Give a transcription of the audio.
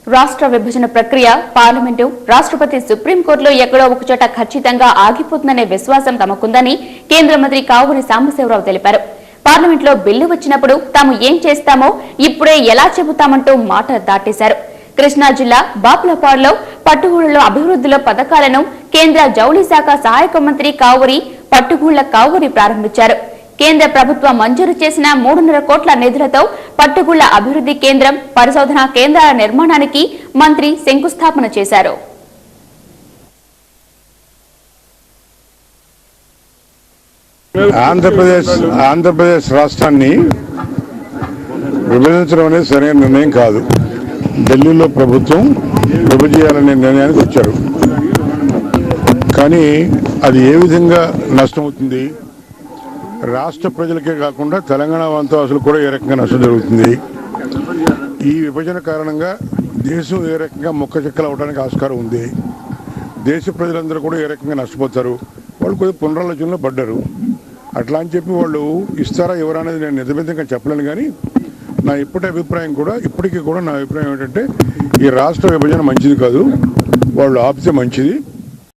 రాష్ట్ర విభజన ప్రక్రియ పార్లమెంటు, రాష్ట్రపతి, సుప్రీంకోర్టులో ఎక్కడో ఒకచోట ఖచ్చితంగా ఆగిపోతుందనే విశ్వాసం తమకుందని కేంద్ర మంత్రి కావూరి సాంబశివరావు తెలిపారు. పార్లమెంట్లో బిల్లు వచ్చినప్పుడు తాము ఏం చేస్తామో ఇప్పుడే ఎలా చెబుతామంటూ మాట దాటేశారు. కృష్ణా జిల్లా బాపులపాడులో పట్టుగూళ్ల అభివృద్ధిలో పథకాలను కేంద్ర జౌళి శాఖ సహాయక మంత్రి పట్టుగూళ్ల కావూరి ప్రారంభించారు. కేంద్ర ప్రభుత్వం మంజూరు చేసిన 3.5 కోట్ల నిధులతో పట్టుగూళ్ల అభివృద్ధి కేంద్రం, పరిశోధనా కేంద్రాల నిర్మాణానికి మంత్రి శంకుస్థాపన చేశారు. ఆంధ్రప్రదేశ్ రాష్ట్రాన్ని విభజించడం అనేది సరైన నిర్ణయం కాదు. ఢిల్లీలో ప్రభుత్వం విభజించాలనే నిర్ణయానికి వచ్చారు. కానీ అది ఏ విధంగా నష్టమవుతుంది? రాష్ట్ర ప్రజలకే కాకుండా తెలంగాణ వాసులు కూడా ఏ రకంగా నష్టం జరుగుతుంది? ఈ విభజన కారణంగా దేశం ఏ రకంగా మొక్కచెక్కలు అవడానికి ఆస్కారం ఉంది? దేశ ప్రజలందరూ కూడా ఏ రకంగా నష్టపోతారు? వాళ్ళు కొద్దిగా పునరాలోచనలో పడ్డారు. అట్లా అని చెప్పి వాళ్ళు ఇస్తారా ఎవరా అనేది నేను నిర్బంధంగా చెప్పలేను. కానీ నా ఇప్పటికీ కూడా నా అభిప్రాయం ఏంటంటే ఈ రాష్ట్ర విభజన మంచిది కాదు, వాళ్ళు ఆపితే మంచిది.